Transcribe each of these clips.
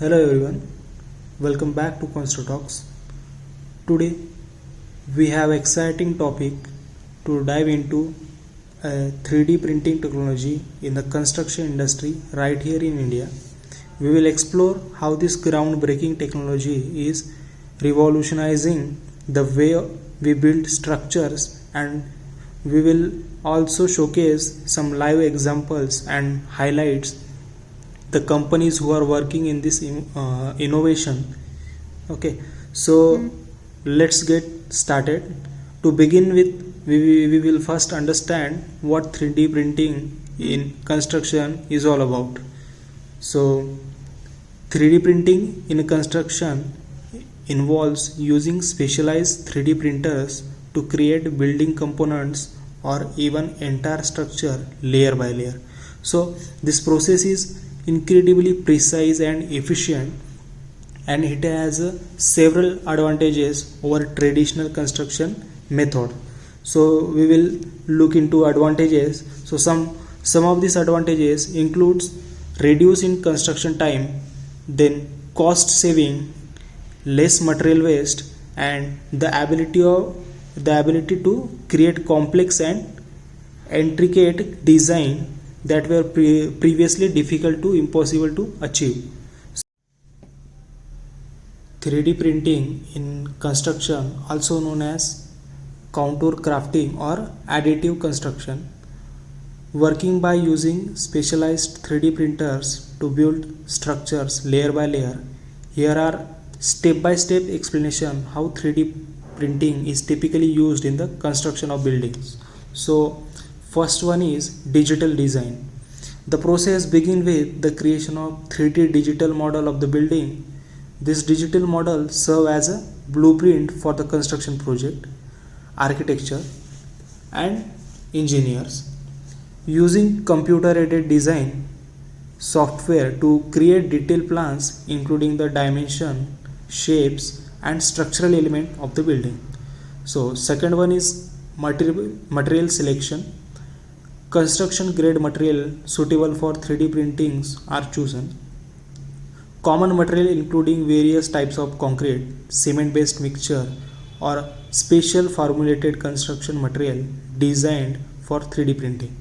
Hello everyone, welcome back to Constru Talks. Today we have exciting topic to dive into 3D printing technology in the construction industry right here in India. We will explore how this groundbreaking technology is revolutionizing the way we build structures, and we will also showcase some live examples and highlights the companies who are working in this innovation. Okay, so let's get started. To begin with, we will first understand what 3D printing in construction is all about. So 3D printing in construction involves using specialized 3D printers to create building components or even entire structure layer by layer. So this process is incredibly precise and efficient, and it has several advantages over traditional construction method. So we will look into advantages. So some of these advantages includes reduce in construction time, then cost saving, less material waste, and the ability to create complex and intricate design that were previously difficult to impossible to achieve. 3D printing in construction, also known as contour crafting or additive construction, working by using specialized 3D printers to build structures layer by layer. Here are step-by-step explanation how 3D printing is typically used in the construction of buildings. So first one is digital design. The process begins with the creation of 3D digital model of the building. This digital model serves as a blueprint for the construction project, architecture, and engineers. Using computer-aided design software to create detailed plans including the dimension, shapes, and structural element of the building. So second one is material selection. Construction grade material suitable for 3D printings are chosen. Common material including various types of concrete, cement based mixture, or special formulated construction material designed for 3D printing.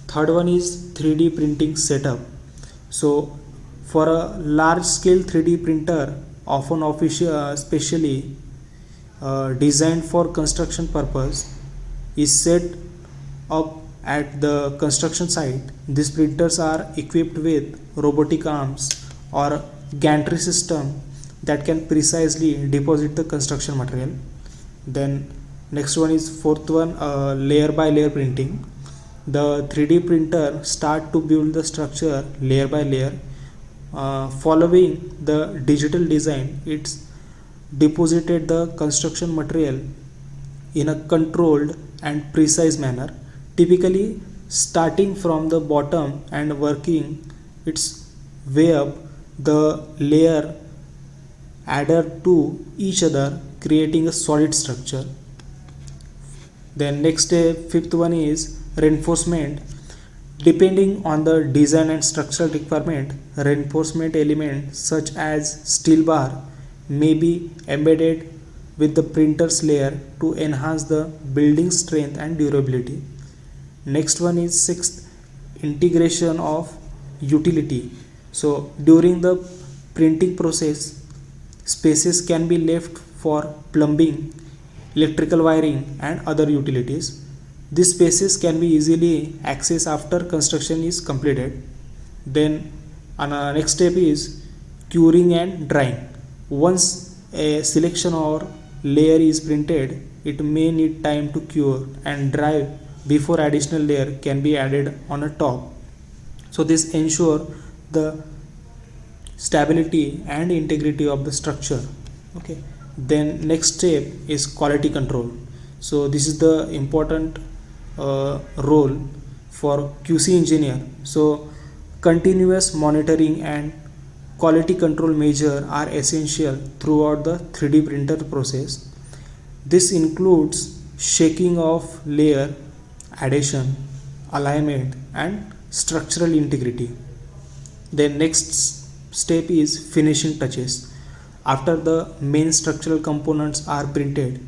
Third one is 3D printing setup. So for a large scale 3D printer, often specially designed for construction purpose, is set up at the construction site. These printers are equipped with robotic arms or gantry system that can precisely deposit the construction material. Then next one is fourth one, layer by layer printing. The 3D printer start to build the structure layer by layer. Following the digital design, it's deposited the construction material in a controlled and precise manner, typically starting from the bottom and working its way up the layer added to each other, creating a solid structure. Then next fifth one is reinforcement. Depending on the design and structural requirement, reinforcement elements such as steel bar may be embedded with the printer's layer to enhance the building strength and durability. Next one is sixth, integration of utility. So during the printing process, spaces can be left for plumbing, electrical wiring, and other utilities. These spaces can be easily accessed after construction is completed. Then next step is curing and drying. Once a selection or layer is printed, it may need time to cure and dry before additional layer can be added on a top. So this ensure the stability and integrity of the structure. Okay, then next step is quality control. So this is the important role for QC engineer. So continuous monitoring and quality control measure are essential throughout the 3D printer process. This includes checking of layer adhesion, alignment, and structural integrity. Then next step is finishing touches. After the main structural components are printed,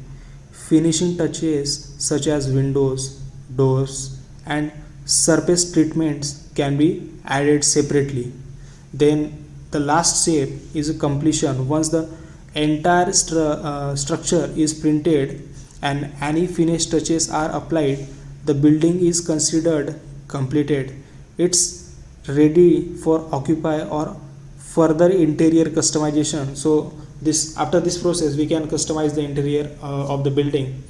finishing touches such as windows, doors, and surface treatments can be added separately. Then the last step is completion. Once the entire structure is printed and any finished touches are applied, the building is considered completed. It's ready for occupy or further interior customization. So this, after this process, we can customize the interior of the building.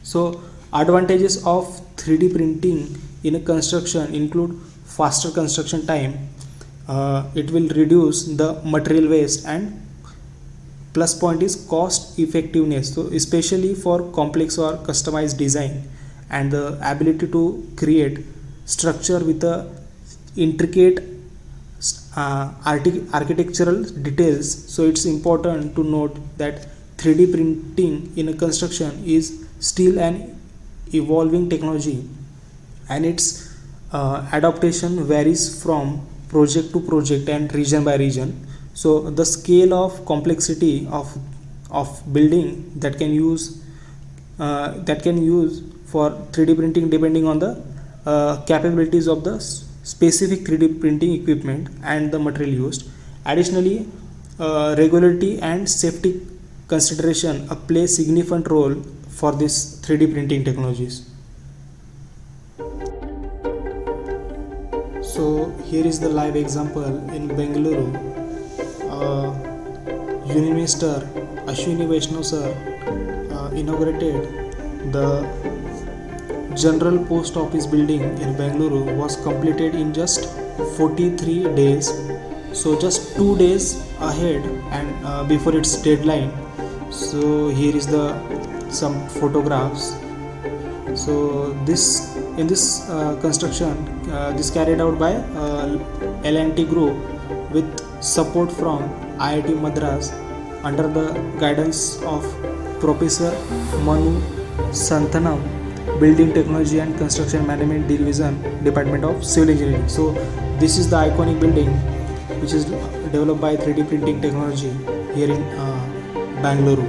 So advantages of 3D printing in a construction include faster construction time. It will reduce the material waste, and plus point is cost effectiveness. So especially for complex or customized design, and the ability to create structure with a intricate architectural details. So it's important to note that 3D printing in a construction is still an evolving technology, and its adaptation varies from project to project and region by region. So the scale of complexity of building that can use for 3D printing depending on the capabilities of the specific 3D printing equipment and the material used. Additionally, regularity and safety consideration play significant role for this 3D printing technologies. So here is the live example in Bengaluru. Union Minister Ashwini Vaishnaw sir inaugurated the General Post Office building in Bengaluru was completed in just 43 days. So just 2 days ahead and before its deadline. So here is the some photographs. So this in this construction this carried out by L&T Group with support from IIT Madras under the guidance of Professor Manu Santhanam, Building Technology and Construction Management Division, Department of Civil Engineering. So this is the iconic building which is developed by 3D printing technology here in Bangalore.